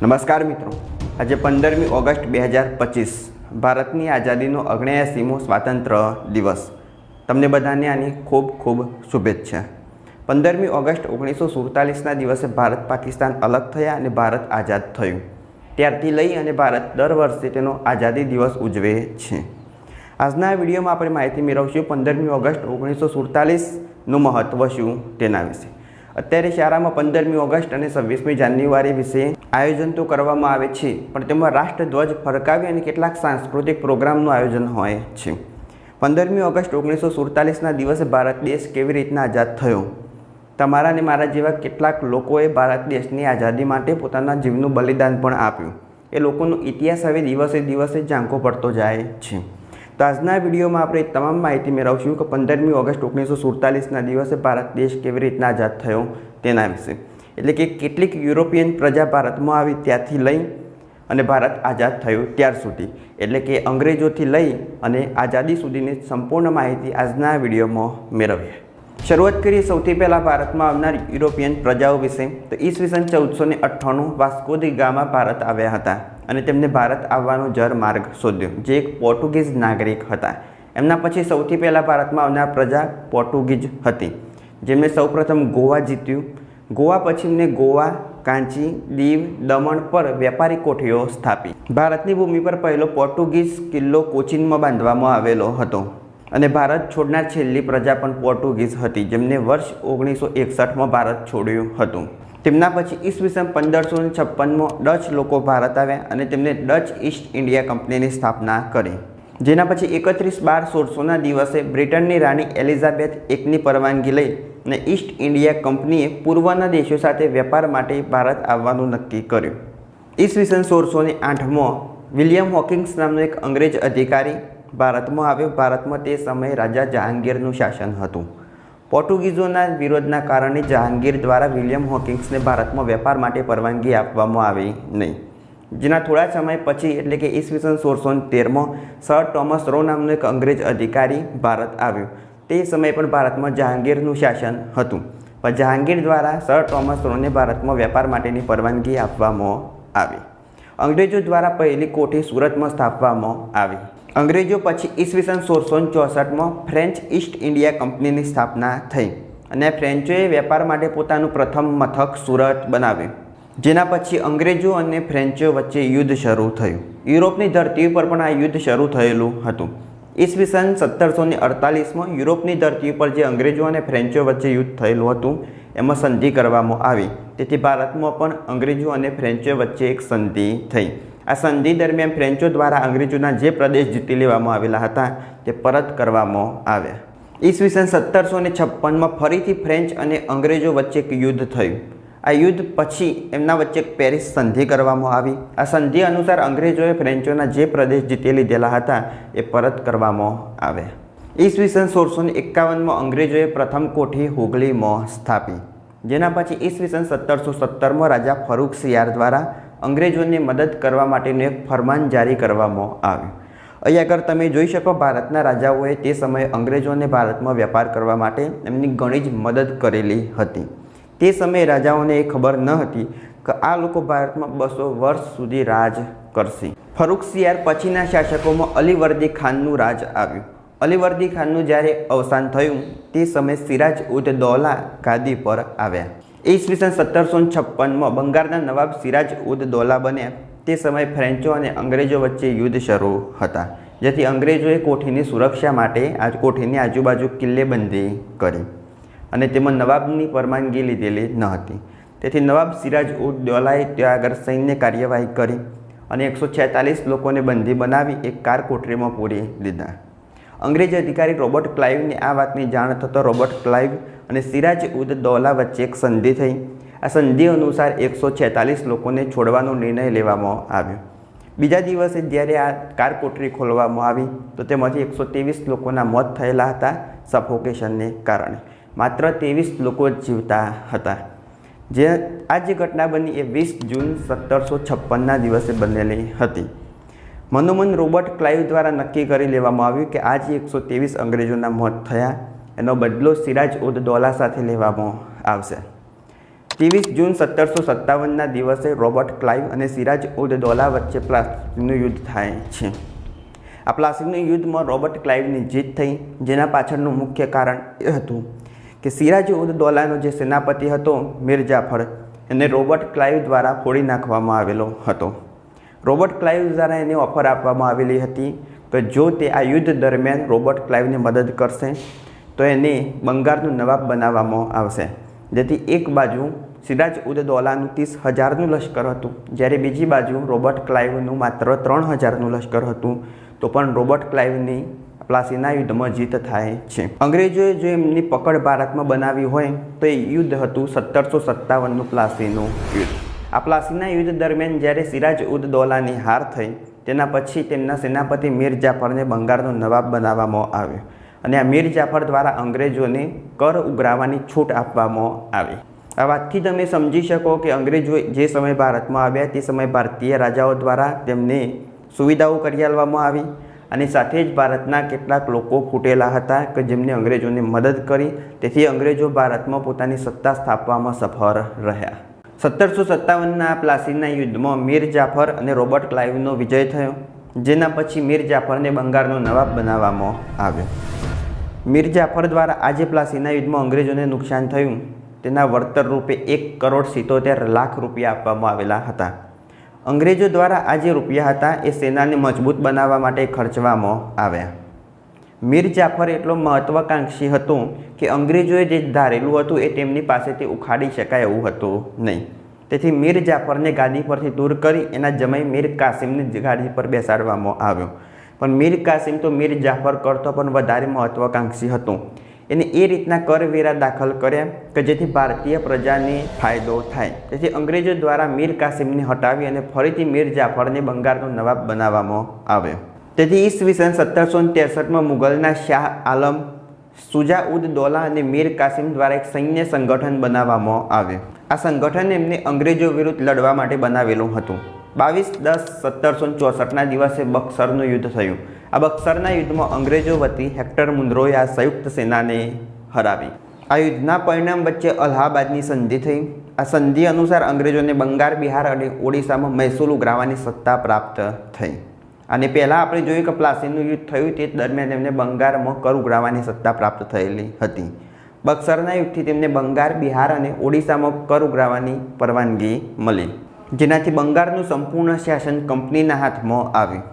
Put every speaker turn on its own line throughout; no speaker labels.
નમસ્કાર મિત્રો, આજે 15મી ઓગસ્ટ 2025 ભારતની આઝાદીનો 79મો સ્વાતંત્ર્ય દિવસ. તમને બધાને આની ખૂબ ખૂબ શુભેચ્છા. 15મી ઓગસ્ટ 1947ના દિવસે ભારત પાકિસ્તાન અલગ થયા અને ભારત આઝાદ થયું. ત્યારથી લઈ અને ભારત દર વર્ષે તેનો આઝાદી દિવસ ઉજવે છે. આજના વિડીયોમાં આપણે માહિતી મેળવશું 15મી ઓગસ્ટ 1947નું મહત્ત્વ શું તેના વિશે. અત્યારે શાળામાં 15મી ઓગસ્ટ અને 26મી જાન્યુઆરી વિશે આયોજન તો કરવામાં આવે છે, પણ તેમાં રાષ્ટ્રધ્વજ ફરકાવી અને કેટલાક સાંસ્કૃતિક પ્રોગ્રામનું આયોજન હોય છે. 15મી ઓગસ્ટ 1947ના દિવસે ભારત દેશ કેવી રીતના આઝાદ થયો? તમારા અને મારા જેવા કેટલાક લોકોએ ભારત દેશની આઝાદી માટે પોતાના જીવનું બલિદાન પણ આપ્યું. એ લોકોનો ઇતિહાસ હવે દિવસે દિવસે ઝાંખો પડતો જાય છે. તો આજના વિડીયોમાં આપણે તમામ માહિતી મેળવશું કે 15મી ઓગસ્ટ 1947ના દિવસે ભારત દેશ કેવી રીતના આઝાદ થયો તેના વિશે. એટલે કે કેટલીક યુરોપિયન પ્રજા ભારતમાં આવી ત્યાંથી લઈ અને ભારત આઝાદ થયું ત્યાર સુધી, એટલે કે અંગ્રેજોથી લઈ અને આઝાદી સુધીની સંપૂર્ણ માહિતી આજના વિડીયોમાં મેળવીએ. શરૂઆત કરીએ સૌથી પહેલાં ભારતમાં આવનાર યુરોપિયન પ્રજાઓ વિશે. તો ઈસવીસન 1498 વાસ્કો દી ગામા ભારત આવ્યા હતા અને તેમને ભારત આવવાનો જળમાર્ગ શોધ્યો, જે એક પોર્ટુગીઝ નાગરિક હતા. એમના પછી સૌથી પહેલાં ભારતમાં આવનાર પ્રજા પોર્ટુગીઝ હતી, જેમણે સૌપ્રથમ ગોવા જીત્યું. ગોવા પછી એમને ગોવા, કાંચી, દીવ, દમણ પર વેપારી કોઠીઓ સ્થાપી. ભારતની ભૂમિ પર પહેલો પોર્ટુગીઝ કિલ્લો કોચીનમાં બાંધવામાં આવેલો હતો અને ભારત છોડનાર છેલ્લી પ્રજા પણ પોર્ટુગીઝ હતી, જેમને વર્ષ 1961માં ભારત છોડ્યું હતું. તેમના પછી ઈસવીસન 1556માં ડચ લોકો ભારત આવ્યા અને તેમને ડચ ઈસ્ટ ઇન્ડિયા કંપનીની સ્થાપના કરી. જેના પછી 31/12/1600ના દિવસે બ્રિટનની રાણી એલિઝાબેથ એકની પરવાનગી લઈ અને ઈસ્ટ ઇન્ડિયા કંપનીએ પૂર્વના દેશો સાથે વેપાર માટે ભારત આવવાનું નક્કી કર્યું. ઈસવીસન 1608માં વિલિયમ હોકિંગ્સ નામનો એક અંગ્રેજ અધિકારી ભારતમાં આવ્યો. ભારતમાં તે સમયે રાજા જહાંગીરનું શાસન હતું. પોર્ટુગીઝોના વિરોધના કારણે જહાંગીર દ્વારા વિલિયમ હોકિંગ્સને ભારતમાં વેપાર માટે પરવાનગી આપવામાં આવી નહીં. જેના થોડા સમય પછી એટલે કે ઈસવીસન 1613માં સર ટોમસ રો નામનો એક અંગ્રેજ અધિકારી ભારત આવ્યો. તે સમયે પણ ભારતમાં જહાંગીરનું શાસન હતું, પણ જહાંગીર દ્વારા સર ટોમસ રોને ભારતમાં વેપાર માટેની પરવાનગી આપવામાં આવી. અંગ્રેજો દ્વારા પહેલી કોઠી સુરતમાં સ્થાપવામાં આવી. અંગ્રેજો પછી ઈસવીસન 1664માં ફ્રેન્ચ ઈસ્ટ ઇન્ડિયા કંપનીની સ્થાપના થઈ અને ફ્રેન્ચોએ વેપાર માટે પોતાનું પ્રથમ મથક સુરત બનાવ્યું. જેના પછી અંગ્રેજો અને ફ્રેન્ચો વચ્ચે યુદ્ધ શરૂ થયું. યુરોપની ધરતી પર પણ આ યુદ્ધ શરૂ થયેલું હતું. ઈસવીસન 1748માં યુરોપની ધરતી પર જે અંગ્રેજો અને ફ્રેન્ચો વચ્ચે યુદ્ધ થયેલું હતું એમાં સંધિ કરવામાં આવી. તેથી ભારતમાં પણ અંગ્રેજો અને ફ્રેન્ચો વચ્ચે એક સંધિ થઈ. આ સંધિ દરમિયાન ફ્રેન્ચો દ્વારા અંગ્રેજોના જે પ્રદેશ જીતી લેવામાં આવેલા હતા તે પરત કરવામાં આવ્યા. ઈસવીસન 1756માં ફરીથી ફ્રેન્ચ અને અંગ્રેજો વચ્ચે એક યુદ્ધ થયું. આ યુદ્ધ પછી એમના વચ્ચે એક પેરિસ સંધિ કરવામાં આવી. આ સંધિ અનુસાર અંગ્રેજોએ ફ્રેન્ચોના જે પ્રદેશ જીતી લીધેલા હતા એ પરત કરવામાં આવ્યા. ઈસવીસન 1651માં અંગ્રેજોએ પ્રથમ કોઠી હુગલીમાં સ્થાપી. જેના પછી ઈસવીસન 1717માં રાજા ફરુખસિયાર દ્વારા અંગ્રેજોને મદદ કરવા માટેનું એક ફરમાન જારી કરવામાં આવ્યું. અહીં આગળ તમે જોઈ શકો ભારતના રાજાઓએ તે સમયે અંગ્રેજોને ભારતમાં વેપાર કરવા માટે એમની ઘણી જ મદદ કરેલી હતી. તે સમયે રાજાઓને એ ખબર ન હતી કે આ લોકો ભારતમાં 200 વર્ષ સુધી રાજ કરશે. ફરુખસિયાર પછીના શાસકોમાં અલીવર્દી ખાનનું રાજ આવ્યું. અલીવર્દી ખાનનું જ્યારે અવસાન થયું તે સમયે સિરાજ ઉદ દૌલા ગાદી પર આવ્યા. ઈસવીસન 1756માં બંગાળના નવાબ સિરાજ ઉદ દૌલા બન્યા. તે સમયે ફ્રેન્ચો અને અંગ્રેજો વચ્ચે યુદ્ધ શરૂ હતા, જેથી અંગ્રેજોએ કોઠીની સુરક્ષા માટે કોઠીની આજુબાજુ કિલ્લેબંધી કરી અને તેમાં નવાબની પરવાનગી લીધેલી ન હતી. તેથી નવાબ સિરાજ ઉદ દૌલાએ ત્યાં આગળ સૈન્ય કાર્યવાહી કરી અને 146 લોકોને બંદી બનાવી એક કાર કોઠરીમાં પૂરી દીધા. અંગ્રેજ અધિકારી રોબર્ટ ક્લાઇવને આ વાતની જાણ થતાં રોબર્ટ ક્લાઇવ અને સિરાજ ઉદ દૌલા વચ્ચે એક સંધિ થઈ. આ સંધિ અનુસાર 146 લોકોને છોડવાનો નિર્ણય લેવામાં આવ્યો. બીજા દિવસે જ્યારે આ કાર કોઠરી ખોલવામાં આવી તો તેમાંથી 123 લોકોના મોત થયેલા હતા સફોકેશનને કારણે. માત્ર 23 લોકો જ જીવતા હતા. આ જે ઘટના બની એ 20 જૂન 1756ના દિવસે બનેલી હતી. મનોમન રોબર્ટ ક્લાઇવ દ્વારા નક્કી કરી લેવામાં આવ્યું કે આ જે 123 અંગ્રેજોના મોત થયા એનો બદલો સિરાજ ઉદ દૌલા સાથે લેવામાં આવશે. 23 જૂન 1757ના દિવસે રોબર્ટ ક્લાઇવ અને સિરાજ ઉદ દૌલા વચ્ચે પ્લાસીનું યુદ્ધ થાય છે. આ પ્લાસીનું યુદ્ધમાં રોબર્ટ ક્લાઇવની જીત થઈ, જેના પાછળનું મુખ્ય કારણ એ હતું કે સિરાજ ઉદ દૌલાનો જે સેનાપતિ હતો મીર જાફર, એને રોબર્ટ ક્લાઇવ દ્વારા ફોડી નાખવામાં આવેલો હતો. રોબર્ટ ક્લાઇવ દ્વારા એને ઓફર આપવામાં આવેલી હતી કે જો તે આ યુદ્ધ દરમિયાન રોબર્ટ ક્લાઇવને મદદ કરશે તો એને બંગાળનું નવાબ બનાવવામાં આવશે. જેથી એક બાજુ સિરાજ ઉદ દૌલાનું 30,000નું લશ્કર હતું, જ્યારે બીજી બાજુ રોબર્ટ ક્લાઇવનું માત્ર 3,000નું લશ્કર હતું. તો પણ રોબર્ટ ક્લાઇવની પ્લાસીના યુદ્ધમાં જીત થાય છે. અંગ્રેજોએ જો એમની પકડ ભારતમાં બનાવી હોય તો એ યુદ્ધ હતું 1757નું પ્લાસીનું યુદ્ધ. આ પ્લાસીના યુદ્ધ દરમિયાન જ્યારે સિરાજ ઉદ દૌલાની હાર થઈ, તેના પછી તેમના સેનાપતિ મીર જાફરને બંગાળનો નવાબ બનાવવામાં આવ્યો અને આ મીર જાફર દ્વારા અંગ્રેજોને કર ઉઘરાવવાની છૂટ આપવામાં આવી. આ વાતથી તમે સમજી શકો કે અંગ્રેજો જે સમયે ભારતમાં આવ્યા તે સમયે ભારતીય રાજાઓ દ્વારા તેમને સુવિધાઓ કરી આપવામાં આવી અને સાથે જ ભારતના કેટલાક લોકો ફૂટેલા હતા કે જેમને અંગ્રેજોને મદદ કરી. તેથી અંગ્રેજો ભારતમાં પોતાની સત્તા સ્થાપવામાં સફળ રહ્યા. 1757ના પ્લાસીના યુદ્ધમાં મીર જાફર અને રોબર્ટ ક્લાઇવનો વિજય થયો, જેના પછી મીર જાફરને બંગાળનો નવાબ બનાવવામાં આવ્યો. મીર જાફર દ્વારા આજે પ્લાસીના યુદ્ધમાં અંગ્રેજોને નુકસાન થયું તેના વળતર રૂપે 1,77,00,000 રૂપિયા આપવામાં આવેલા હતા. અંગ્રેજો દ્વારા આ જે રૂપિયા હતા એ સેનાને મજબૂત બનાવવા માટે ખર્ચવામાં આવ્યા. મીર જાફર એટલો મહત્વાકાંક્ષી હતો કે અંગ્રેજોએ જે ધારેલું હતું એ તેમની પાસેથી ઉખાડી શકાય એવું હતું નહીં. તેથી મીર જાફરને ગાદી પરથી દૂર કરી એના જમાઈ મીર કાસિમને ગાદી પર બેસાડવામાં આવ્યો. પણ મીર કાસિમ તો મીર જાફર કરતો પણ વધારે મહત્વાકાંક્ષી હતો. એને એ રીતના કરવેરા દાખલ કર્યા કે જેથી ભારતીય પ્રજાને ફાયદો થાય. તેથી અંગ્રેજો દ્વારા મીર કાસિમને હટાવી અને ફરીથી મીર જાફરને બંગાળનો નવાબ બનાવવામાં આવ્યો. તેથી ઈસવીસન 1763માં મુગલના શાહ આલમ, સુજા ઉદ દૌલા અને મીર કાસિમ દ્વારા એક સૈન્ય સંગઠન બનાવવામાં આવ્યું. આ સંગઠન એમને અંગ્રેજો વિરુદ્ધ લડવા માટે બનાવેલું હતું. 22/10/1764ના દિવસે બક્સરનું યુદ્ધ થયું. આ બક્સરના યુદ્ધમાં અંગ્રેજો વતી હેક્ટર મુન્દ્રોએ આ સંયુક્ત સેનાને હરાવી. આ યુદ્ધના પરિણામ વચ્ચે અલ્હાબાદની સંધિ થઈ. આ સંધિ અનુસાર અંગ્રેજોને બંગાળ, બિહાર અને ઓડિશામાં મહેસૂલ ઉઘરાવવાની સત્તા પ્રાપ્ત થઈ. અને પહેલાં આપણે જોયું કે પ્લાસીનું યુદ્ધ થયું તે દરમિયાન તેમને બંગાળમાં કર ઉઘરાવવાની સત્તા પ્રાપ્ત થયેલી હતી. બક્સરના યુદ્ધથી તેમને બંગાળ, બિહાર અને ઓડિશામાં કર ઉઘરાવવાની પરવાનગી મળી, જેનાથી બંગાળનું સંપૂર્ણ શાસન કંપનીના હાથમાં આવ્યું.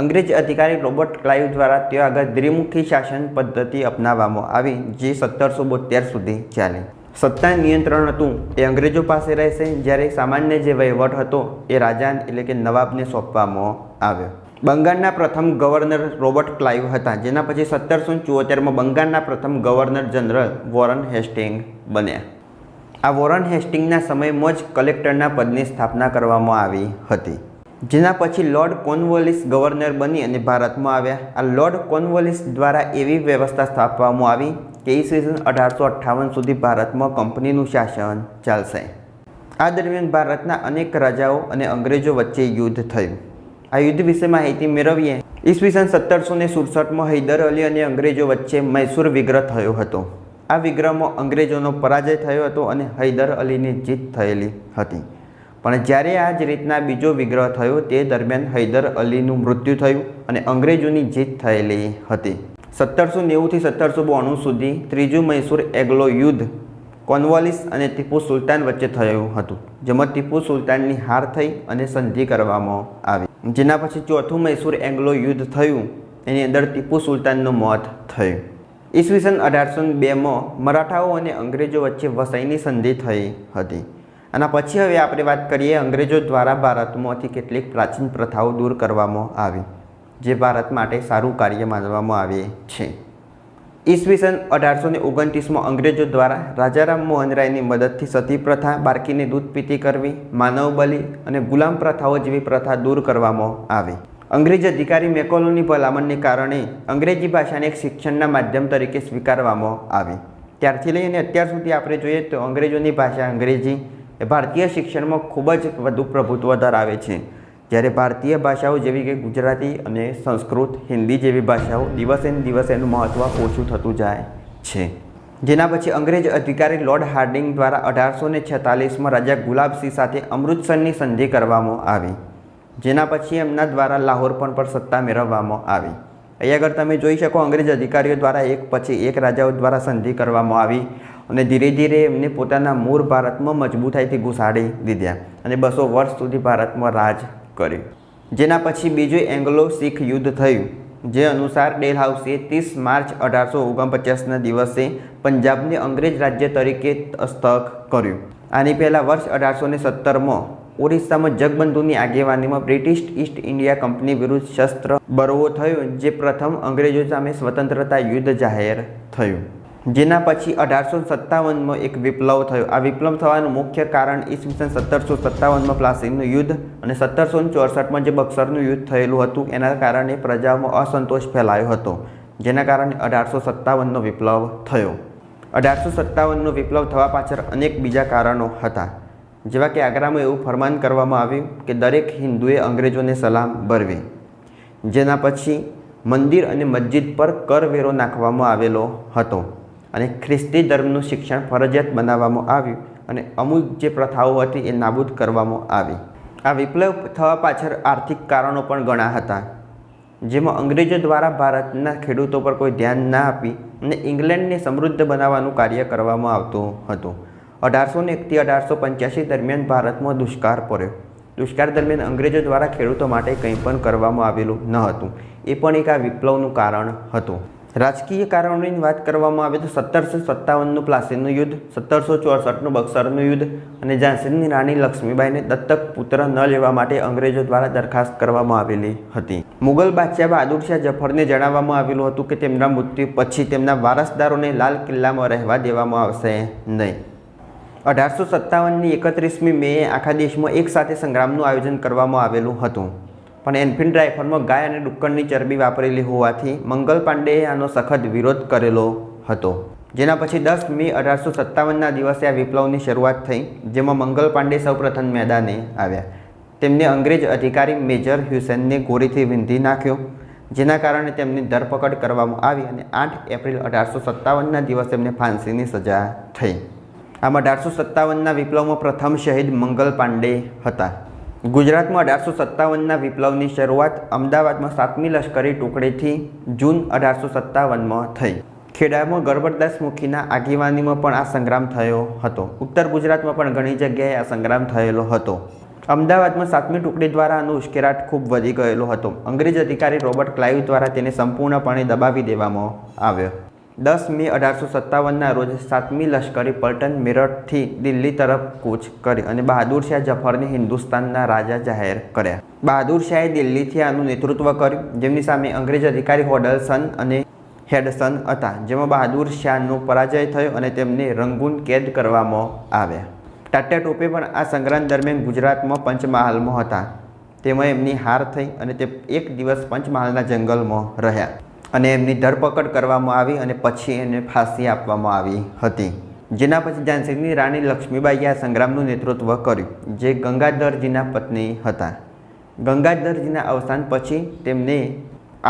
અંગ્રેજ અધિકારી રોબર્ટ ક્લાઇવ દ્વારા ત્યાં આગળ દ્વિમુખી શાસન પદ્ધતિ અપનાવવામાં આવી, જે 1772 સુધી ચાલી. સત્તા નિયંત્રણ હતું એ અંગ્રેજો પાસે રહેશે, જ્યારે સામાન્ય જે વહીવટ હતો એ રાજા એટલે કે નવાબને સોંપવામાં આવ્યો. બંગાળના પ્રથમ ગવર્નર રોબર્ટ ક્લાઇવ હતા, જેના પછી 1774માં બંગાળના પ્રથમ ગવર્નર જનરલ વોરન હેસ્ટિંગ બન્યા. આ વોરન હેસ્ટિંગના સમયમાં જ કલેક્ટરના પદની સ્થાપના કરવામાં આવી હતી, જેના પછી લોર્ડ કોર્નવોલિસ ગવર્નર બની અને ભારતમાં આવ્યા. આ લોર્ડ કોર્નવોલિસ દ્વારા એવી વ્યવસ્થા સ્થાપવામાં આવી કે ઈસવીસન 1858 સુધી ભારતમાં કંપનીનું શાસન ચાલશે. આ દરમિયાન ભારતના અનેક રાજાઓ અને અંગ્રેજો વચ્ચે યુદ્ધ થયું. આ યુદ્ધ વિશે માહિતી મેળવીએ. ઈસવીસન 1767માં હૈદર અલી અને અંગ્રેજો વચ્ચે મૈસૂર વિગ્રહ થયો હતો. આ વિગ્રહમાં અંગ્રેજોનો પરાજય થયો હતો અને હૈદર અલીની જીત થયેલી હતી. પણ જ્યારે આ જ રીતના બીજો વિગ્રહ થયો તે દરમિયાન હૈદર અલીનું મૃત્યુ થયું અને અંગ્રેજોની જીત થયેલી હતી. 1790થી 1792 સુધી ત્રીજું મૈસૂર એંગ્લો યુદ્ધ કોર્નવોલિસ અને ટીપુ સુલતાન વચ્ચે થયું હતું, જેમાં ટીપુ સુલતાનની હાર થઈ અને સંધિ કરવામાં આવી. જેના પછી ચોથું મૈસૂર એંગ્લો યુદ્ધ થયું, એની અંદર ટીપુ સુલતાનનું મોત થયું. ઈસવીસન 1802માં મરાઠાઓ અને અંગ્રેજો વચ્ચે વસઈની સંધિ થઈ હતી. આના પછી હવે આપણે વાત કરીએ અંગ્રેજો દ્વારા ભારતમાંથી કેટલીક પ્રાચીન પ્રથાઓ દૂર કરવામાં આવી, જે ભારત માટે સારું કાર્ય માનવામાં આવે છે. ઈસવીસન 1829માં અંગ્રેજો દ્વારા રાજારામ મોહન રાયની મદદથી સતી પ્રથા, બાળકીને દૂધ પીતી કરવી, માનવ બલિ અને ગુલામ પ્રથાઓ જેવી પ્રથા દૂર કરવામાં આવી. અંગ્રેજ અધિકારી મેકોલોની ભલામણને કારણે અંગ્રેજી ભાષાને એક શિક્ષણના માધ્યમ તરીકે સ્વીકારવામાં આવી. ત્યારથી લઈને અત્યાર સુધી આપણે જોઈએ તો અંગ્રેજોની ભાષા અંગ્રેજી એ ભારતીય શિક્ષણમાં ખૂબ જ વધુ પ્રભુત્વ ધરાવે છે, જ્યારે ભારતીય ભાષાઓ જેવી કે ગુજરાતી અને સંસ્કૃત, હિન્દી જેવી ભાષાઓ દિવસે ને દિવસે એનું મહત્ત્વ ઓછું થતું જાય છે. જેના પછી અંગ્રેજ અધિકારી લોર્ડ હાર્ડિંગ દ્વારા 1846માં રાજા ગુલાબસિંહ સાથે અમૃતસરની સંધિ કરવામાં આવી, જેના પછી એમના દ્વારા લાહોર પર સત્તા મેળવવામાં આવી। અહીં આગળ તમે જોઈ શકો અંગ્રેજ અધિકારીઓ દ્વારા એક પછી એક રાજાઓ દ્વારા સંધિ કરવામાં આવી અને ધીરે ધીરે એમને પોતાના મૂળ ભારતમાં મજબૂતાઈથી ઘુસાડી દીધા અને 200 વર્ષ સુધી ભારતમાં રાજ કર્યું। જેના પછી બીજું એંગ્લો શીખ યુદ્ધ થયું, જે અનુસાર ડેલહાઉસીએ 30 માર્ચ 1849ના દિવસે પંજાબને અંગ્રેજ રાજ્ય તરીકે હસ્તક કર્યું। આની પહેલાં વર્ષ 1817માં ઓડિશામાં જગબંધુની આગેવાનીમાં બ્રિટિશ ઈસ્ટ ઇન્ડિયા કંપની વિરુદ્ધ શસ્ત્ર બરવો થયો, જે પ્રથમ અંગ્રેજો સામે સ્વતંત્રતા યુદ્ધ જાહેર થયું। જેના પછી 1857માં એક વિપ્લવ થયો। આ વિપ્લવ થવાનું મુખ્ય કારણ ઈસવીસન 1757માં પ્લાસીનું યુદ્ધ અને 1764માં જે બક્સરનું યુદ્ધ થયેલું હતું એના કારણે પ્રજામાં અસંતોષ ફેલાયો હતો, જેના કારણે 1857નો વિપ્લવ થયો। 1857નો વિપ્લવ થવા પાછળ અનેક બીજા કારણો હતા, જેવા કે આગ્રામાં એવું ફરમાન કરવામાં આવ્યું કે દરેક હિન્દુએ અંગ્રેજોને સલામ ભરવી, જેના પછી મંદિર અને મસ્જિદ પર કરવેરો નાખવામાં આવેલો હતો અને ખ્રિસ્તી ધર્મનું શિક્ષણ ફરજિયાત બનાવવામાં આવ્યું અને અમુક જે પ્રથાઓ હતી એ નાબૂદ કરવામાં આવી। આ વિપ્લવ થવા પાછળ આર્થિક કારણો પણ ઘણા હતા, જેમાં અંગ્રેજો દ્વારા ભારતના ખેડૂતો પર કોઈ ધ્યાન ના આપી અને ઇંગ્લેન્ડને સમૃદ્ધ બનાવવાનું કાર્ય કરવામાં આવતું હતું। 1801થી 1885 દરમિયાન ભારતમાં દુષ્કાળ પડ્યો। દુષ્કાળ દરમિયાન અંગ્રેજો દ્વારા ખેડૂતો માટે કંઈ પણ કરવામાં આવેલું ન હતું, એ પણ એક આ વિપ્લવનું કારણ હતું। રાજકીય કારણોની વાત કરવામાં આવે તો 1757નું પ્લાસીનું યુદ્ધ, 1764નું બક્સરનું યુદ્ધ અને ઝાંસીની રાણી લક્ષ્મીબાઈને દત્તક પુત્ર ન લેવા માટે અંગ્રેજો દ્વારા દરખાસ્ત કરવામાં આવેલી હતી। મુગલ બાદશાહ બહાદુર શાહ જફરને જણાવવામાં આવેલું હતું કે તેમના મૃત્યુ પછી તેમના વારસદારોને લાલ કિલ્લામાં રહેવા દેવામાં આવશે નહીં। 1857ની 31મી મેએ આખા દેશમાં એક સાથે સંગ્રામનું આયોજન કરવામાં આવેલું હતું, પણ એનફિલ્ડ રાઇફલમાં ગાય અને ડુક્કરની ચરબી વાપરેલી હોવાથી મંગલ પાંડેએ આનો સખત વિરોધ કરેલો હતો। જેના પછી 10 મે 1857ના દિવસે આ વિપ્લવની શરૂઆત થઈ, જેમાં મંગલ પાંડે સૌપ્રથમ મેદાને આવ્યા। તેમને અંગ્રેજ અધિકારી મેજર હ્યુસેનને ગોળીથી વીંધી નાખ્યો, જેના કારણે તેમની ધરપકડ કરવામાં આવી અને 8 એપ્રિલ 1857ના દિવસે તેમને ફાંસીની સજા થઈ। આમ 1857ના વિપ્લવમાં પ્રથમ શહીદ મંગલ પાંડે હતા। ગુજરાતમાં 1857ના વિપ્લવની શરૂઆત અમદાવાદમાં 7મી લશ્કરી ટુકડીથી જૂન 1857માં થઈ। ખેડામાં ગરબડદાસ મુખીના આગેવાનીમાં પણ આ સંગ્રામ થયો હતો। ઉત્તર ગુજરાતમાં પણ ઘણી જગ્યાએ આ સંગ્રામ થયેલો હતો। અમદાવાદમાં 7મી ટુકડી દ્વારા આનો ઉશ્કેરાટ ખૂબ વધી ગયેલો હતો। અંગ્રેજ અધિકારી રોબર્ટ ક્લાઇવ દ્વારા તેને સંપૂર્ણપણે દબાવી દેવામાં આવ્યો। 10 મે 1857ના રોજ 7મી લશ્કરી પલટન મેરઠથી દિલ્હી તરફ કૂચ કરી અને બહાદુર શાહ જફરને હિન્દુસ્તાનના રાજા જાહેર કર્યા। બહાદુર શાહે દિલ્હીથી આનું નેતૃત્વ કર્યું, જેમની સામે અંગ્રેજ અધિકારી હોડલસન અને હેડસન હતા, જેમાં બહાદુર શાહનો પરાજય થયો અને તેમને રંગૂન કેદ કરવામાં આવ્યા। ટાટા ટોપે પણ આ સંગ્રામ દરમિયાન ગુજરાતમાં પંચમહાલમાં હતા, તેમાં એમની હાર થઈ અને તે એક દિવસ પંચમહાલના જંગલમાં રહ્યા અને એમની ધરપકડ કરવામાં આવી અને પછી એને ફાંસી આપવામાં આવી હતી। જેના પછી ઝાંસીની રાણી લક્ષ્મીબાઈએ આ સંગ્રામનું નેતૃત્વ કર્યું, જે ગંગાધરજીના પત્ની હતા। ગંગાધરજીના અવસાન પછી તેમને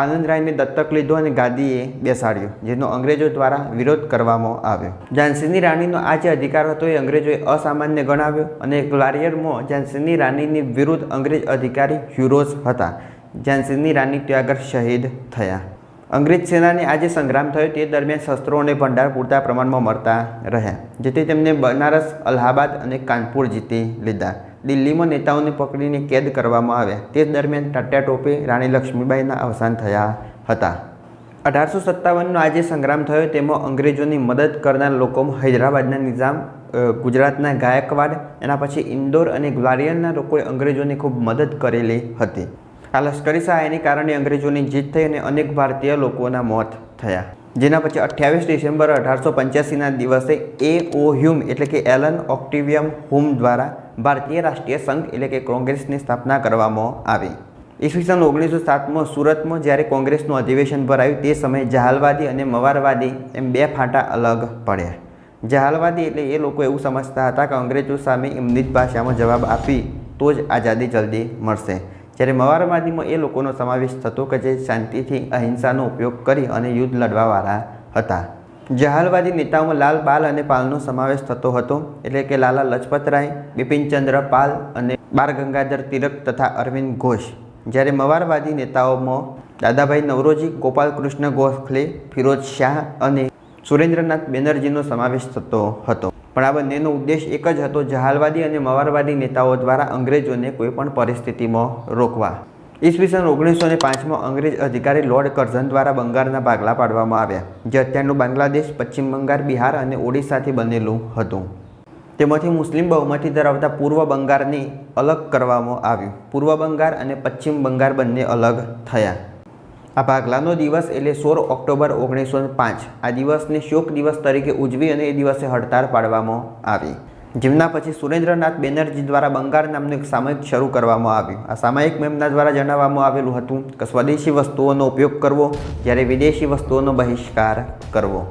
આનંદરાયને દત્તક લીધો અને ગાદીએ બેસાડ્યો, જેનો અંગ્રેજો દ્વારા વિરોધ કરવામાં આવ્યો। ઝાંસીની રાણીનો આ જે અધિકાર હતો એ અંગ્રેજોએ અસામાન્ય ગણાવ્યો અને ગ્વાલિયરમાં ઝાંસીની રાણીની વિરુદ્ધ અંગ્રેજ અધિકારી હ્યુરોઝ હતા। ઝાંસીની રાણી ત્યાં આગળ શહીદ થયા। અંગ્રેજ સેનાને આ જે સંગ્રામ થયો તે દરમિયાન શસ્ત્રો અને ભંડાર પૂરતા પ્રમાણમાં મળતા રહ્યા, જેથી તેમને બનારસ, અલ્હાબાદ અને કાનપુર જીતી લીધા। દિલ્હીમાં નેતાઓને પકડીને કેદ કરવામાં આવ્યા। તે દરમિયાન ટાટા ટોપે રાણી લક્ષ્મીબાઈના અવસાન થયા હતા। 1857નો આ જે સંગ્રામ થયો તેમાં અંગ્રેજોની મદદ કરનાર લોકોમાં હૈદરાબાદના નિઝામ, ગુજરાતના ગાયકવાડ, એના પછી ઇન્દોર અને ગ્વાલિયરના લોકોએ અંગ્રેજોની ખૂબ મદદ કરેલી હતી। આ લશ્કરી સહાયને કારણે અંગ્રેજોની જીત થઈ અને અનેક ભારતીય લોકોના મોત થયા। જેના પછી 28 ડિસેમ્બર 1885ના દિવસે A.O. હ્યુમ એટલે કે એલન ઓક્ટેવિયમ હ્યુમ દ્વારા ભારતીય રાષ્ટ્રીય સંઘ એટલે કે કોંગ્રેસની સ્થાપના કરવામાં આવી। ઈસવીસન 1907માં સુરતમાં જ્યારે કોંગ્રેસનું અધિવેશન ભરાયું તે સમયે જહાલવાદી અને મવારવાદી એમ બે ફાંટા અલગ પડ્યા। જહાલવાદી એટલે એ લોકો એવું સમજતા હતા કે અંગ્રેજો સામે એમની જ ભાષામાં જવાબ આપી તો જ આઝાદી જલ્દી મળશે, જ્યારે મવારવાદીમાં એ લોકોનો સમાવેશ થતો કે જે શાંતિથી અહિંસાનો ઉપયોગ કરી અને યુદ્ધ લડવાવાળા હતા। જહાલવાદી નેતાઓમાં લાલ બાલ અને પાલનો સમાવેશ થતો હતો, એટલે કે લાલા લજપતરાય, બિપિનચંદ્ર પાલ અને બાળ ગંગાધર તિલક તથા અરવિંદ ઘોષ. જ્યારે મવારવાદી નેતાઓમાં દાદાભાઈ નવરોજી, ગોપાલકૃષ્ણ ગોખલે, ફિરોઝ શાહ અને સુરેન્દ્રનાથ બેનર્જીનો સમાવેશ થતો હતો. પણ આ બંનેનો ઉદ્દેશ એક જ હતો, જહાલવાદી અને મવારવાદી નેતાઓ દ્વારા અંગ્રેજોને કોઈપણ પરિસ્થિતિમાં રોકવા. ઈસવીસન 1905માં અંગ્રેજ અધિકારી લોર્ડ કર્ઝન દ્વારા બંગાળના ભાગલા પાડવામાં આવ્યા, જે અત્યારનું બાંગ્લાદેશ, પશ્ચિમ બંગાળ, બિહાર અને ઓડિશાથી બનેલું હતું. તેમાંથી મુસ્લિમ બહુમતી ધરાવતા પૂર્વ બંગાળને અલગ કરવામાં આવ્યું. પૂર્વ બંગાળ અને પશ્ચિમ બંગાળ બંને અલગ થયા. આ ભાગલાનો દિવસ એટલે 16 ઓક્ટોબર 1905. આ દિવસને શોક દિવસ તરીકે ઉજવી અને એ દિવસે હડતાળ પાડવામાં આવી, જેમના પછી સુરેન્દ્રનાથ બેનર્જી દ્વારા બંગાળ નામનું એક સામયિક શરૂ કરવામાં આવ્યું. આ સામયિકમાં એમના દ્વારા જણાવવામાં આવેલું હતું કે સ્વદેશી વસ્તુઓનો ઉપયોગ કરવો, જ્યારે વિદેશી વસ્તુઓનો બહિષ્કાર કરવો,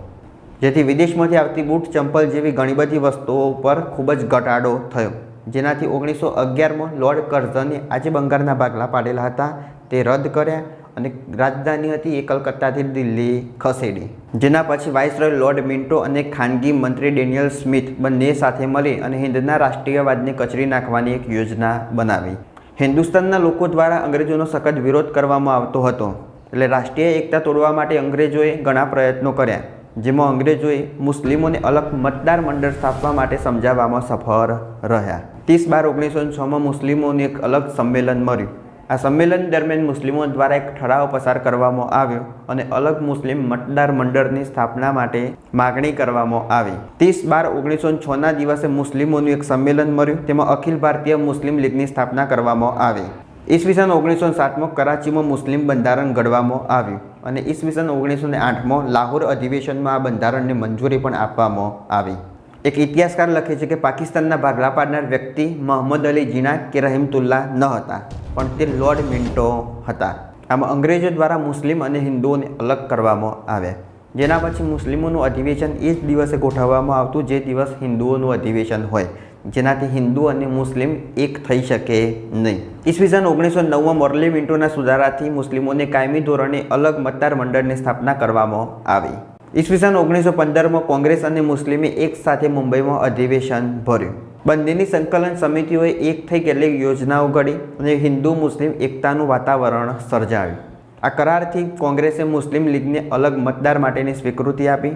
જેથી વિદેશમાંથી આવતી બૂટ, ચંપલ જેવી ઘણી બધી વસ્તુઓ ઉપર ખૂબ જ ઘટાડો થયો, જેનાથી 1911માં લોર્ડ કર્ઝને આજે બંગાળના ભાગલા પાડેલા હતા તે રદ કર્યા અને રાજધાની હતી એ કલકત્તાથી દિલ્હી ખસેડી. જેના પછી વાઇસરોય લોર્ડ મિન્ટો અને ખાનગી મંત્રી ડેનિયલ સ્મિથ બંને સાથે મળી અને હિન્દના રાષ્ટ્રીયવાદને કચરી નાખવાની એક યોજના બનાવી. હિન્દુસ્તાનના લોકો દ્વારા અંગ્રેજોનો સખત વિરોધ કરવામાં આવતો હતો, એટલે રાષ્ટ્રીય એકતા તોડવા માટે અંગ્રેજોએ ઘણા પ્રયત્નો કર્યા, જેમાં અંગ્રેજોએ મુસ્લિમોને અલગ મતદાર મંડળ સ્થાપવા માટે સમજાવવામાં સફળ રહ્યા. 30/12/1906માં મુસ્લિમોને એક અલગ સંમેલન મળ્યું. આ સંમેલન દરમિયાન મુસ્લિમો દ્વારા એક ઠરાવ પસાર કરવામાં આવ્યો અને અલગ મુસ્લિમ મતદાર મંડળની સ્થાપના માટે માગણી કરવામાં આવી. 30/12/1906ના દિવસે મુસ્લિમોનું એક સંમેલન મળ્યું, તેમાં અખિલ ભારતીય મુસ્લિમ લીગની સ્થાપના કરવામાં આવી. ઈસવીસન 1907માં કરાચીમાં મુસ્લિમ બંધારણ ઘડવામાં આવ્યું અને ઈસવીસન 1908માં લાહોર અધિવેશનમાં આ બંધારણને મંજૂરી પણ આપવામાં આવી. એક ઇતિહાસકાર લખે છે કે પાકિસ્તાનના ભાગલા પાડનાર વ્યક્તિ મોહમ્મદ અલી જીના કે રહીમતુલ્લાહ ન હતા, પણ તે લોર્ડ મિન્ટો હતા. આમાં અંગ્રેજો દ્વારા મુસ્લિમ અને હિન્દુઓને અલગ કરવામાં આવ્યા, જેના પછી મુસ્લિમોનું અધિવેશન એ જ દિવસે ગોઠવવામાં આવતું જે દિવસ હિન્દુઓનું અધિવેશન હોય, જેનાથી હિન્દુ અને મુસ્લિમ એક થઈ શકે નહીં. ઈસવીસન 1909માં મોર્લે મિન્ટોના સુધારાથી મુસ્લિમોને કાયમી ધોરણે અલગ મતદાર મંડળની સ્થાપના કરવામાં આવી. ઈસવીસન 1915માં કોંગ્રેસ અને મુસ્લિમે એક સાથે મુંબઈમાં અધિવેશન ભર્યું. બંનેની સંકલન સમિતિઓએ એક થઈ કેટલીક યોજનાઓ ઘડી અને હિન્દુ મુસ્લિમ એકતાનું વાતાવરણ સર્જાવ્યું. આ કરારથી કોંગ્રેસે મુસ્લિમ લીગને અલગ મતદાર માટેની સ્વીકૃતિ આપી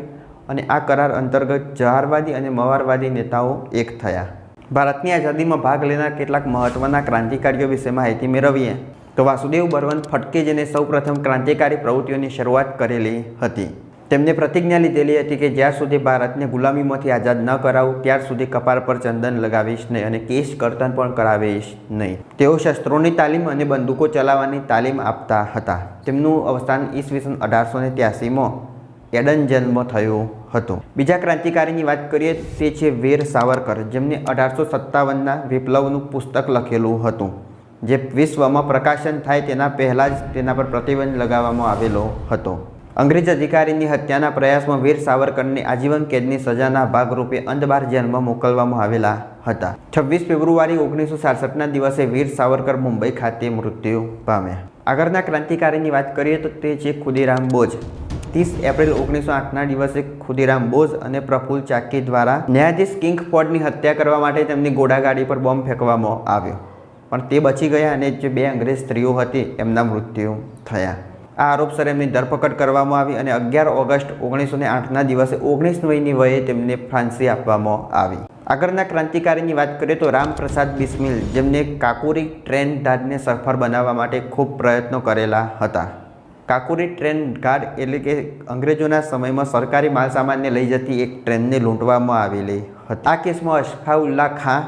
અને આ કરાર અંતર્ગત જહાલવાદી અને મવારવાદી નેતાઓ એક થયા. ભારતની આઝાદીમાં ભાગ લેનાર કેટલાક મહત્ત્વના ક્રાંતિકારીઓ વિશે માહિતી મેળવીએ તો વાસુદેવ બળવંત ફડકે, જેને સૌપ્રથમ ક્રાંતિકારી પ્રવૃત્તિઓની શરૂઆત કરેલી હતી, તેમને પ્રતિજ્ઞા લીધેલી હતી કે જ્યાર સુધી ભારતને ગુલામીમાંથી આઝાદ ન કરાવું ત્યાર સુધી કપાળ પર ચંદન લગાવીશ નહીં અને કેશ કર્તન પણ કરાવીશ નહીં. તેઓ શસ્ત્રોની તાલીમ અને બંદૂકો ચલાવવાની તાલીમ આપતા હતા. તેમનું અવસાન ઈસવીસન 1883માં એડન થયું હતું. બીજા ક્રાંતિકારીની વાત કરીએ તે છે વીર સાવરકર, જેમને 1857ના વિપ્લવનું પુસ્તક લખેલું હતું, જે વિશ્વમાં પ્રકાશન થાય તેના પહેલાં જ તેના પર પ્રતિબંધ લગાવવામાં આવેલો હતો. અંગ્રેજ અધિકારીની હત્યાના પ્રયાસમાં વીર સાવરકરને આજીવન કેદની સજાના ભાગરૂપે અંદબાર જેલમાં મોકલવામાં આવેલા હતા. 26 ફેબ્રુઆરી 1967ના દિવસે વીર સાવરકર મુંબઈ ખાતે મૃત્યુ પામ્યા. આગળના ક્રાંતિકારીની વાત કરીએ તો તે છે ખુદીરામ બોઝ. 30 એપ્રિલ 1908ના દિવસે ખુદીરામ બોઝ અને પ્રફુલ્લ ચાકી દ્વારા ન્યાયાધીશ કિંગફોર્ડની હત્યા કરવા માટે તેમની ઘોડાગાડી પર બોમ્બ ફેંકવામાં આવ્યો, પણ તે બચી ગયા અને જે 2 અંગ્રેજ સ્ત્રીઓ હતી એમના મૃત્યુ થયા. આ આરોપસર એમની ધરપકડ કરવામાં આવી અને 11 ઓગસ્ટ 1908ના દિવસે 19 વયની વયે તેમને ફાંસી આપવામાં આવી. આગળના ક્રાંતિકારીની વાત કરીએ તો રામપ્રસાદ બિસ્મિલ, જેમને કાકોરી ટ્રેન ગાર્ડને સફળ બનાવવા માટે ખૂબ પ્રયત્નો કરેલા હતા. કાકોરી ટ્રેન ગાર્ડ એટલે કે અંગ્રેજોના સમયમાં સરકારી માલસામાનને લઈ જતી એક ટ્રેનને લૂંટવામાં આવેલી હતી. આ કેસમાં અશફાઉલ્લા ખાં,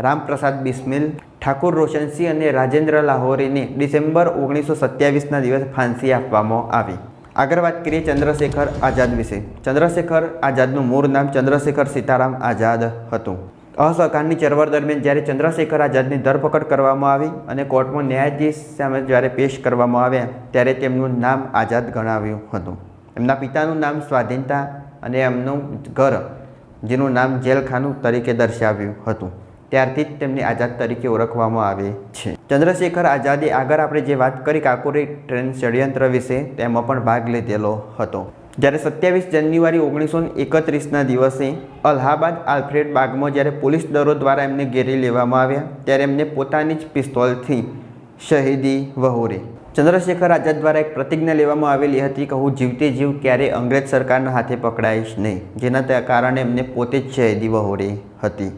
રામપ્રસાદ બિસ્મિલ, ઠાકુર રોશનસિંહ અને રાજેન્દ્ર લાહોરીને ડિસેમ્બર 1927ના દિવસે ફાંસી આપવામાં આવી. આગળ વાત કરીએ ચંદ્રશેખર આઝાદ વિશે. ચંદ્રશેખર આઝાદનું મૂળ નામ ચંદ્રશેખર સીતારામ આઝાદ હતું. અસહકારની ચળવળ દરમિયાન જ્યારે ચંદ્રશેખર આઝાદની ધરપકડ કરવામાં આવી અને કોર્ટમાં ન્યાયાધીશ સામે જ્યારે પેશ કરવામાં આવ્યા ત્યારે તેમનું નામ આઝાદ ગણાવ્યું હતું. એમના પિતાનું નામ સ્વાધીનતા અને એમનું ઘર, જેનું નામ જેલખાનું તરીકે દર્શાવ્યું હતું. ત્યારથી જ તેમને આઝાદ તરીકે ઓળખવામાં આવે છે. ચંદ્રશેખર આઝાદે આગળ આપણે જે વાત કરી કાકોરી ટ્રેન ષડયંત્ર વિશે, તેમાં પણ ભાગ લીધેલો હતો. જ્યારે 27 જાન્યુઆરી 1931ના દિવસે અલ્હાબાદ આલ્ફ્રેડ બાગમાં જ્યારે પોલીસ દળો દ્વારા એમને ઘેરી લેવામાં આવ્યા ત્યારે એમને પોતાની જ પિસ્તોલથી શહીદી વહોરી. ચંદ્રશેખર આઝાદ દ્વારા એક પ્રતિજ્ઞા લેવામાં આવેલી હતી કે હું જીવતે જીવ ક્યારેય અંગ્રેજ સરકારના હાથે પકડાઈશ નહીં, જેના કારણે એમને પોતે જ શહીદી વહોરી હતી.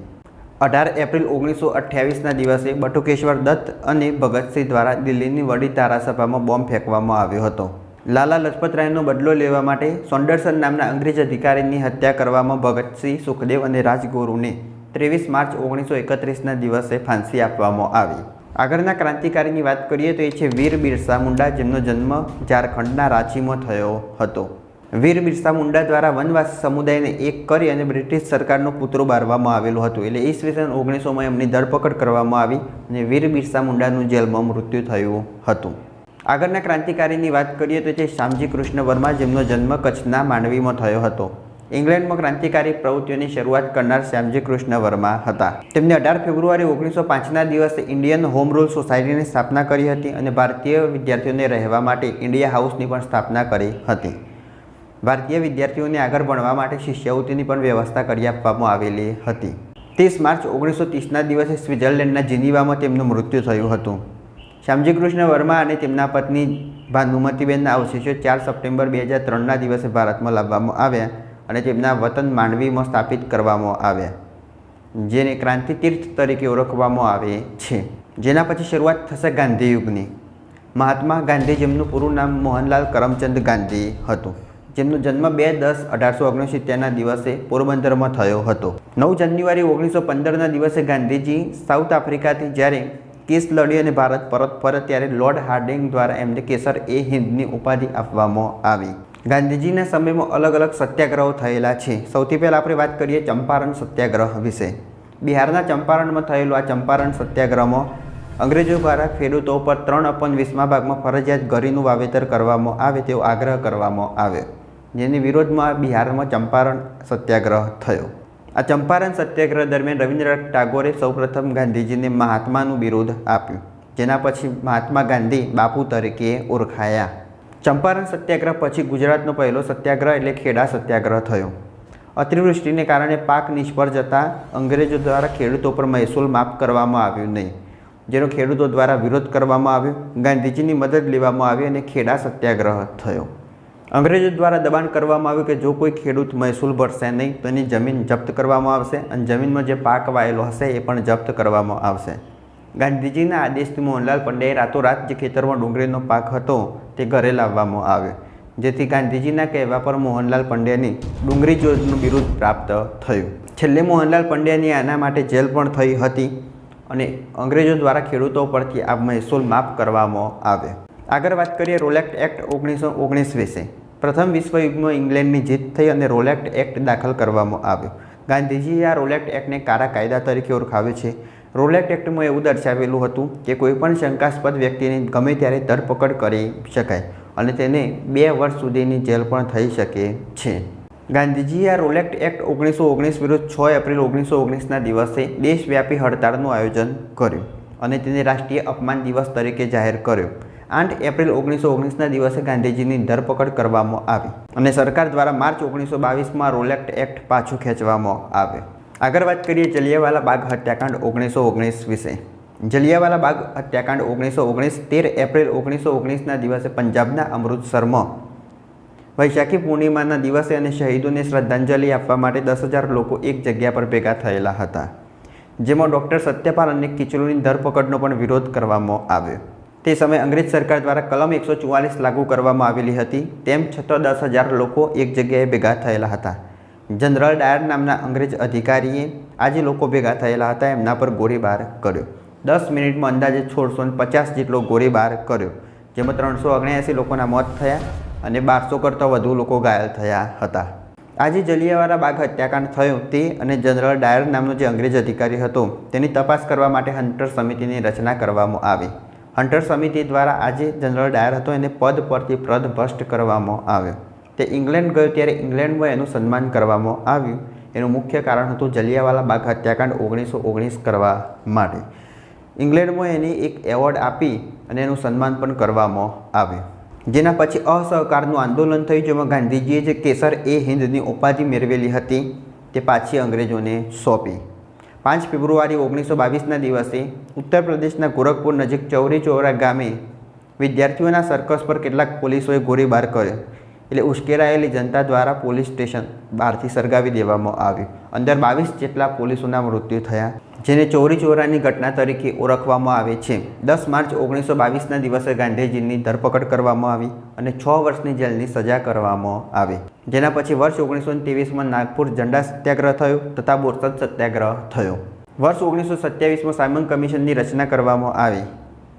18 એપ્રિલ 1928ના દિવસે બટુકેશ્વર દત્ત અને ભગતસિંહ દ્વારા દિલ્હીની વડી ધારાસભામાં બોમ્બ ફેંકવામાં આવ્યો હતો. લાલા લજપતરાયનો બદલો લેવા માટે સોન્ડરસન નામના અંગ્રેજ અધિકારીની હત્યા કરવામાં ભગતસિંહ, સુખદેવ અને રાજગુરુને 23 માર્ચ 1931ના દિવસે ફાંસી આપવામાં આવી. આગળના ક્રાંતિકારીની વાત કરીએ તો એ છે વીર બિરસા મુંડા, જેમનો જન્મ ઝારખંડના રાંચીમાં થયો હતો. વીર બિરસા મુંડા દ્વારા વનવાસી સમુદાયને એક કરી અને બ્રિટિશ સરકારનો પુતળો બાળવામાં આવેલું હતું. એટલે ઈસવીસન 1900માં એમની ધરપકડ કરવામાં આવી અને વીર બિરસા મુંડાનું જેલમાં મૃત્યુ થયું હતું. આગળના ક્રાંતિકારીની વાત કરીએ તો તે શ્યામજી કૃષ્ણ વર્મા, જેમનો જન્મ કચ્છના માંડવીમાં થયો હતો. ઇંગ્લેન્ડમાં ક્રાંતિકારી પ્રવૃત્તિઓની શરૂઆત કરનાર શ્યામજી કૃષ્ણ વર્મા હતા. તેમને 18 ફેબ્રુઆરી 1905ના દિવસે ઇન્ડિયન હોમ રૂલ સોસાયટીની સ્થાપના કરી હતી અને ભારતીય વિદ્યાર્થીઓને રહેવા માટે ઇન્ડિયા હાઉસની પણ સ્થાપના કરી હતી. ભારતીય વિદ્યાર્થીઓને આગળ ભણવા માટે શિષ્યવૃત્તિની પણ વ્યવસ્થા કરી આપવામાં આવેલી હતી. 30 માર્ચ 1930ના દિવસે સ્વિટ્ઝરલેન્ડના જીનીવામાં તેમનું મૃત્યુ થયું હતું. શ્યામજી કૃષ્ણ વર્મા અને તેમના પત્ની ભાનુમતીબેનના અવશેષો 4 સપ્ટેમ્બર 2003ના દિવસે ભારતમાં લાવવામાં આવ્યા અને તેમના વતન માંડવીમાં સ્થાપિત કરવામાં આવ્યા, જેને ક્રાંતિ તીર્થ તરીકે ઓળખવામાં આવે છે. જેના પછી શરૂઆત થશે ગાંધી યુગની. મહાત્મા ગાંધી, જેમનું પૂરું નામ મોહનલાલ કરમચંદ ગાંધી હતું, જેમનો જન્મ 2/10/1869ના દિવસે પોરબંદરમાં થયો હતો. 9 જાન્યુઆરી 1915ના દિવસે ગાંધીજી સાઉથ આફ્રિકાથી જ્યારે કેસ લડી અને ભારત પરત ફરે ત્યારે લોર્ડ હાર્ડિંગ દ્વારા એમને કેસર એ હિન્દની ઉપાધિ આપવામાં આવી. ગાંધીજીના સમયમાં અલગ અલગ સત્યાગ્રહો થયેલા છે. સૌથી પહેલાં આપણે વાત કરીએ ચંપારણ સત્યાગ્રહ વિશે. બિહારના ચંપારણમાં થયેલો આ ચંપારણ સત્યાગ્રહમાં અંગ્રેજો દ્વારા ખેડૂતો પર 3/20 ભાગમાં ફરજિયાત ઘરીનું વાવેતર કરવામાં આવે તેવો આગ્રહ કરવામાં આવ્યો, જેની વિરોધમાં બિહારમાં ચંપારણ સત્યાગ્રહ થયો. આ ચંપારણ સત્યાગ્રહ દરમિયાન રવિન્દ્રનાથ ટાગોરે સૌપ્રથમ ગાંધીજીને મહાત્માનું બિરુદ આપ્યું, જેના પછી મહાત્મા ગાંધી બાપુ તરીકે ઓળખાયા. ચંપારણ સત્યાગ્રહ પછી ગુજરાતનો પહેલો સત્યાગ્રહ એટલે ખેડા સત્યાગ્રહ થયો. અતિવૃષ્ટિને કારણે પાક નિષ્ફળ જતાં અંગ્રેજો દ્વારા ખેડૂતો પર મહેસૂલ માફ કરવામાં આવ્યું નહીં, જેનો ખેડૂતો દ્વારા વિરોધ કરવામાં આવ્યો. ગાંધીજીની મદદ લેવામાં આવી અને ખેડા સત્યાગ્રહ થયો. અંગ્રેજો દ્વારા દબાણ કરવામાં આવ્યું કે જો કોઈ ખેડૂત મહેસૂલ ભરશે નહીં તો એની જમીન જપ્ત કરવામાં આવશે અને જમીનમાં જે પાક વાયેલો હશે એ પણ જપ્ત કરવામાં આવશે. ગાંધીજીના આદેશથી મોહનલાલ પંડ્યાએ રાતોરાત જે ખેતરમાં ડુંગળીનો પાક હતો તે ઘરે લાવવામાં આવ્યો, જેથી ગાંધીજીના કહેવા પર મોહનલાલ પંડ્યાની ડુંગળી ચોરનું બિરુદ પ્રાપ્ત થયું. છેલ્લે મોહનલાલ પંડ્યાની આના માટે જેલ પણ થઈ હતી અને અંગ્રેજો દ્વારા ખેડૂતો પરથી આ મહેસૂલ માફ કરવામાં આવ્યો. આગળ વાત કરીએ રોલેક્ટ એક્ટ 1919 વિશે. પ્રથમ વિશ્વયુદ્ધમાં ઇંગ્લેન્ડની જીત થઈ અને રોલેક્ટ એક્ટ દાખલ કરવામાં આવ્યો. ગાંધીજીએ આ રોલેક્ટ એક્ટને કાળા કાયદા તરીકે ઓળખાવ્યો છે. રોલેક્ટ એક્ટમાં એવું દર્શાવેલું હતું કે કોઈપણ શંકાસ્પદ વ્યક્તિની ગમે ત્યારે ધરપકડ કરી શકાય અને તેને 2 વર્ષ સુધીની જેલ પણ થઈ શકે છે. ગાંધીજીએ આ રોલેક્ટ એક્ટ 1919 વિરુદ્ધ 6 એપ્રિલ 1919ના દિવસે દેશવ્યાપી હડતાળનું આયોજન કર્યું અને તેને રાષ્ટ્રીય અપમાન દિવસ તરીકે જાહેર કર્યો. 8 એપ્રિલ 1919ના દિવસે ગાંધીજીની ધરપકડ કરવામાં આવી અને સરકાર દ્વારા માર્ચ 1922માં રોલેક્ટ એક્ટ પાછું ખેંચવામાં આવ્યો. આગળ વાત કરીએ જલિયાવાલા બાગ હત્યાકાંડ 1919 વિશે. જલિયાવાલા બાગ હત્યાકાંડ 1919 13 એપ્રિલ 1919ના દિવસે પંજાબના અમૃતસરમાં વૈશાખી પૂર્ણિમાના દિવસે અને શહીદોને શ્રદ્ધાંજલિ આપવા માટે 10,000 લોકો એક જગ્યા પર ભેગા થયેલા હતા, જેમાં ડૉક્ટર સત્યપાલ અને કિચલુની ધરપકડનો પણ વિરોધ કરવામાં આવ્યો. તે સમયે અંગ્રેજ સરકાર દ્વારા કલમ 144 લાગુ કરવામાં આવેલી હતી. તેમ છતાં 10,000 લોકો એક જગ્યાએ ભેગા થયેલા હતા. જનરલ ડાયર નામના અંગ્રેજ અધિકારીએ આ જે લોકો ભેગા થયેલા હતા એમના પર ગોળીબાર કર્યો. 10 મિનિટમાં અંદાજે 650 જેટલો ગોળીબાર કર્યો, જેમાં 379 લોકોના મોત થયા અને 1200 કરતાં વધુ લોકો ઘાયલ થયા હતા. આજે જલિયાવાલા બાગ હત્યાકાંડ થયો તે અને જનરલ ડાયર નામનો જે અંગ્રેજ અધિકારી હતો તેની તપાસ કરવા માટે હન્ટર સમિતિની રચના કરવામાં આવી. હન્ટર સમિતિ દ્વારા આજે જનરલ ડાયર હતો એને પદ પરથી પદભ્રષ્ટ કરવામાં આવ્યો. તે ઇંગ્લેન્ડ ગયો ત્યારે ઇંગ્લેન્ડમાં એનું સન્માન કરવામાં આવ્યું. એનું મુખ્ય કારણ હતું જલિયાવાલા બાગ હત્યાકાંડ 1919 કરવા માટે. ઇંગ્લેન્ડમાં એની એક એવોર્ડ આપી અને એનું સન્માન પણ કરવામાં આવ્યું. જેના પછી અસહકારનું આંદોલન થયું, જેમાં ગાંધીજીએ જે કેસર એ હિન્દની ઉપાધિ મેળવેલી હતી તે પાછી અંગ્રેજોને સોંપી. 5 ફેબ્રુઆરી 1922ના દિવસે ઉત્તર પ્રદેશના ગોરખપુર નજીક ચૌરી ચોરા ગામે વિદ્યાર્થીઓના સર્કસ પર કેટલાક પોલીસોએ ગોળીબાર કર્યો. એટલે ઉશ્કેરાયેલી જનતા દ્વારા પોલીસ સ્ટેશન બહારથી સળગાવી દેવામાં આવ્યું. અંદર 22 જેટલા પોલીસોના મૃત્યુ થયા, જેને ચૌરી ચોરાની ઘટના તરીકે ઓળખવામાં આવે છે. 10 માર્ચ 1922ના દિવસે ગાંધીજીની ધરપકડ કરવામાં આવી અને 6 વર્ષની જેલની સજા કરવામાં આવી. જેના પછી વર્ષ 1923માં નાગપુર ઝંડા સત્યાગ્રહ થયો તથા બોરસદ સત્યાગ્રહ થયો. વર્ષ 1927માં સાયમન કમિશનની રચના કરવામાં આવી.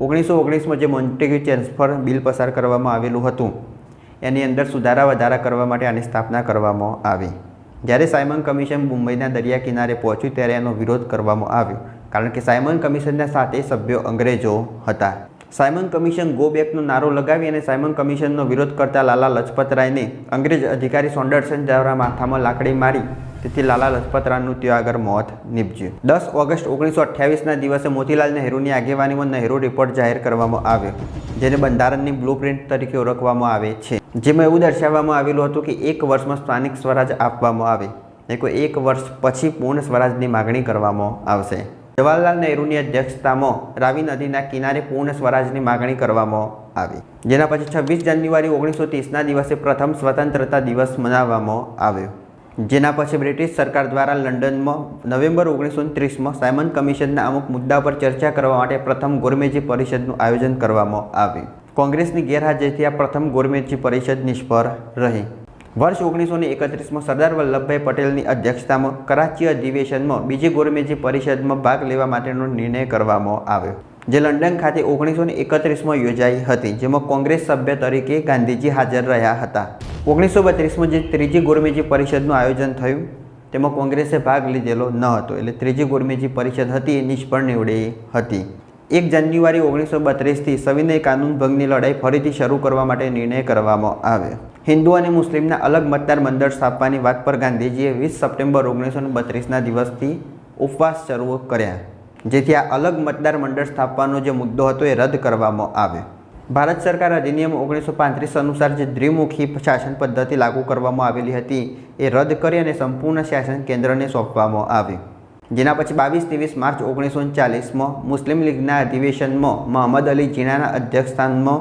1919માં જે મોન્ટેગ્યુ ટ્રાન્સફર બિલ પસાર કરવામાં આવેલું હતું એની અંદર સુધારા વધારા કરવા માટે આની સ્થાપના કરવામાં આવી. જ્યારે સાયમન કમિશન મુંબઈના દરિયા કિનારે પહોંચ્યું ત્યારે એનો વિરોધ કરવામાં આવ્યો, કારણ કે સાયમન કમિશનના 7 સભ્યો અંગ્રેજો હતા. સાયમન કમિશન ગો બેકનો નારો લગાવી અને સાયમન કમિશનનો વિરોધ કરતા લાલા લજપતરાયને અંગ્રેજ અધિકારી સોન્ડરસન દ્વારા માથામાં લાકડી મારી, તેથી લાલા લજપતરાયનું ત્યાં આગળ મોત નીપજ્યું. 10 ઓગસ્ટ 1928ના દિવસે મોતીલાલ નહેરુની આગેવાનીમાં નહેરુ રિપોર્ટ જાહેર કરવામાં આવ્યો, જેને બંધારણની બ્લુપ્રિન્ટ તરીકે ઓળખવામાં આવે છે. જેમાં એવું દર્શાવવામાં આવેલું હતું કે 1 વર્ષમાં સ્થાનિક સ્વરાજ આપવામાં આવે, એક વર્ષ પછી પૂર્ણ સ્વરાજની માગણી કરવામાં આવશે. જવાહરલાલ નહેરુની અધ્યક્ષતામાં રાવી નદીના કિનારે પૂર્ણ સ્વરાજની માગણી કરવામાં આવી. જેના પછી 26 જાન્યુઆરી 1930ના દિવસે પ્રથમ સ્વતંત્રતા દિવસ મનાવવામાં આવ્યો. જેના પછી બ્રિટિશ સરકાર દ્વારા લંડનમાં નવેમ્બર 1930માં સાયમન કમિશનના અમુક મુદ્દા પર ચર્ચા કરવા માટે પ્રથમ ગોરમેજી પરિષદનું આયોજન કરવામાં આવ્યું. કોંગ્રેસની ગેરહાજરીથી આ પ્રથમ ગોરમેજી પરિષદ નિષ્ફળ રહી. વર્ષ 1931માં સરદાર વલ્લભભાઈ પટેલની અધ્યક્ષતામાં કરાચી અધિવેશનમાં બીજી ગોરમેજી પરિષદમાં ભાગ લેવા માટેનો નિર્ણય કરવામાં આવ્યો, જે લંડન ખાતે 1931માં યોજાઈ હતી, જેમાં કોંગ્રેસ સભ્ય તરીકે ગાંધીજી હાજર રહ્યા હતા. 1932માં જે ત્રીજી ગોરમેજી પરિષદનું આયોજન થયું તેમાં કોંગ્રેસે ભાગ લીધેલો ન હતો, એટલે ત્રીજી ગોરમેજી પરિષદ હતી એ નિષ્ફળ નીવડી હતી. 1 જાન્યુઆરી 1932થી સવિનય કાનૂન ભંગની લડાઈ ફરીથી શરૂ કરવા માટે નિર્ણય કરવામાં આવ્યો. હિન્દુ અને મુસ્લિમના અલગ મતદાર મંડળ સ્થાપવાની વાત પર ગાંધીજીએ 20 સપ્ટેમ્બર 1932ના દિવસથી ઉપવાસ શરૂ કર્યા, જેથી આ અલગ મતદાર મંડળ સ્થાપવાનો જે મુદ્દો હતો એ રદ કરવામાં આવ્યો. ભારત સરકાર અધિનિયમ 1935 અનુસાર જે દ્વિમુખી શાસન પદ્ધતિ લાગુ કરવામાં આવેલી હતી એ રદ કરી અને સંપૂર્ણ શાસન કેન્દ્રને સોંપવામાં આવ્યું. જેના પછી 22-23 માર્ચ 1940માં મુસ્લિમ લીગના અધિવેશનમાં મોહમ્મદ અલી જીનાના અધ્યક્ષસ્થાનમાં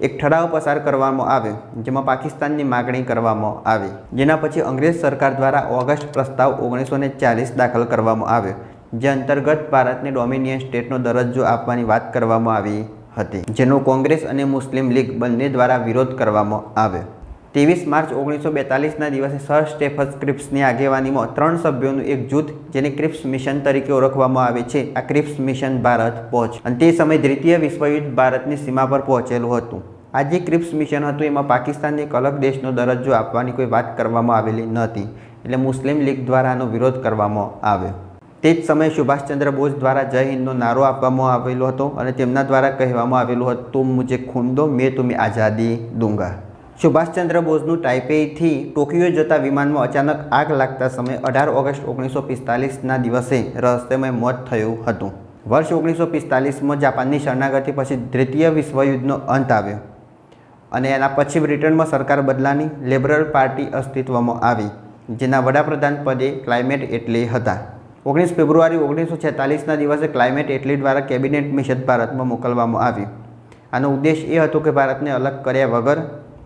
એક ઠરાવ પસાર કરવામાં આવ્યો, જેમાં પાકિસ્તાનની માગણી કરવામાં આવી. જેના પછી અંગ્રેજ સરકાર દ્વારા ઓગસ્ટ પ્રસ્તાવ 1940 દાખલ કરવામાં આવ્યો, જે અંતર્ગત ભારતને ડોમિનિયન સ્ટેટનો દરજ્જો આપવાની વાત કરવામાં આવી હતી, જેનો કોંગ્રેસ અને મુસ્લિમ લીગ બંને દ્વારા વિરોધ કરવામાં આવ્યો. 23 માર્ચ 1942ના દિવસે સર સ્ટેફન્સ ક્રિપ્સની આગેવાનીમાં 3 સભ્યોનું એક જૂથ, જેને ક્રિપ્સ મિશન તરીકે ઓળખવામાં આવે છે, આ ક્રિપ્સ મિશન ભારત પહોંચ્યું અને તે સમયે દ્વિતીય વિશ્વયુદ્ધ ભારતની સીમા પર પહોંચેલું હતું. આ જે ક્રિપ્સ મિશન હતું એમાં પાકિસ્તાનને એક અલગ દેશનો દરજ્જો આપવાની કોઈ વાત કરવામાં આવેલી નહોતી, એટલે મુસ્લિમ લીગ દ્વારા આનો વિરોધ કરવામાં આવ્યો. તે જ સમયે સુભાષચંદ્ર બોઝ દ્વારા જય હિન્દનો નારો આપવામાં આવેલો હતો અને તેમના દ્વારા કહેવામાં આવેલું હતું, તુમ મુझे ખૂન દો મેં તુમ્हें આઝાદી દૂંગા. સુભાષચંદ્ર બોઝનું તાઇપેઈથી ટોકિયો જતા વિમાનમાં અચાનક આગ લાગતા સમયે 18 ઓગસ્ટ 1945ના દિવસે રહસ્યમય મોત થયું હતું. વર્ષ 1945માં જાપાનની શરણાગતિ પછી દ્વિતીય વિશ્વયુદ્ધનો અંત આવ્યો અને એના પછી બ્રિટનમાં સરકાર બદલાની લિબરલ પાર્ટી અસ્તિત્વમાં આવી, જેના વડાપ્રધાન પદે ક્લાઇમેટ એટલી હતા. 19 ફેબ્રુઆરી 1946ના દિવસે ક્લાઇમેટ એટલી દ્વારા કેબિનેટ મિશન ભારતમાં મોકલવામાં આવ્યું. આનો ઉદ્દેશ એ હતો કે ભારતને અલગ કર્યા વગર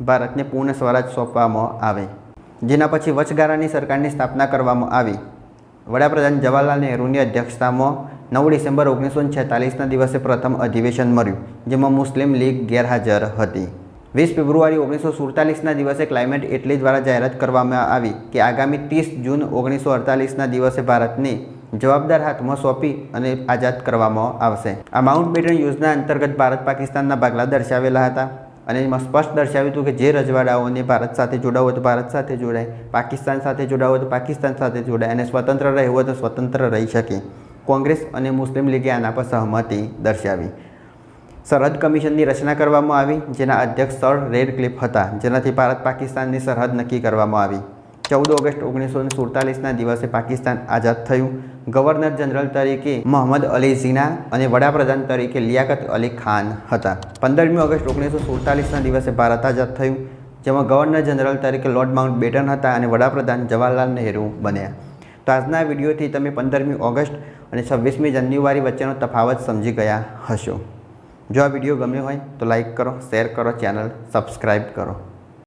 ભારતને પૂર્ણ સ્વરાજ સોંપવામાં આવે. જેના પછી વચગાળાની સરકારની સ્થાપના કરવામાં આવી. વડાપ્રધાન જવાહરલાલ નહેરુની અધ્યક્ષતામાં 9 ડિસેમ્બર 1946ના દિવસે પ્રથમ અધિવેશન મળ્યું, જેમાં મુસ્લિમ લીગ ગેરહાજર હતી. 20 ફેબ્રુઆરી 1947ના દિવસે ક્લાઇમેટ એટલી દ્વારા જાહેરાત કરવામાં આવી કે આગામી 30 જૂન 1948ના દિવસે ભારતને જવાબદાર હાથમાં સોંપી અને આઝાદ કરવામાં આવશે. આ માઉન્ટ બેટન યોજના અંતર્ગત ભારત પાકિસ્તાનના ભાગલા દર્શાવેલા હતા અને એમાં સ્પષ્ટ દર્શાવ્યું હતું કે જે રજવાડાઓને ભારત સાથે જોડાવું હોય તો ભારત સાથે જોડાય, પાકિસ્તાન સાથે જોડાવું હોય તો પાકિસ્તાન સાથે જોડાય અને સ્વતંત્ર રહેવું હોય તો સ્વતંત્ર રહી શકે. કોંગ્રેસ અને મુસ્લિમ લીગે આના પર સહમતિ દર્શાવી. સરહદ કમિશનની રચના કરવામાં આવી, જેના અધ્યક્ષ સર રેડક્લિફ હતા, જેનાથી ભારત પાકિસ્તાનની સરહદ નક્કી કરવામાં આવી. 14 ઓગસ્ટ 1947ના દિવસે પાકિસ્તાન આઝાદ થયું. ગવર્નર જનરલ તરીકે મોહમ્મદ અલી ઝીના અને વડાપ્રધાન તરીકે લિયાકત અલી ખાન હતા. 15મી ઓગસ્ટ 1947ના દિવસે ભારત આઝાદ થયું, જેમાં ગવર્નર જનરલ તરીકે લોર્ડ માઉન્ટ બેટન હતા અને વડાપ્રધાન જવાહરલાલ નહેરુ બન્યા. તો આજના વિડીયોથી તમે 15મી ઓગસ્ટ અને 26મી જાન્યુઆરી વચ્ચેનો તફાવત સમજી ગયા હશો. જો આ વિડીયો ગમ્યો હોય તો લાઈક કરો, શેર કરો, ચેનલ સબસ્ક્રાઈબ કરો.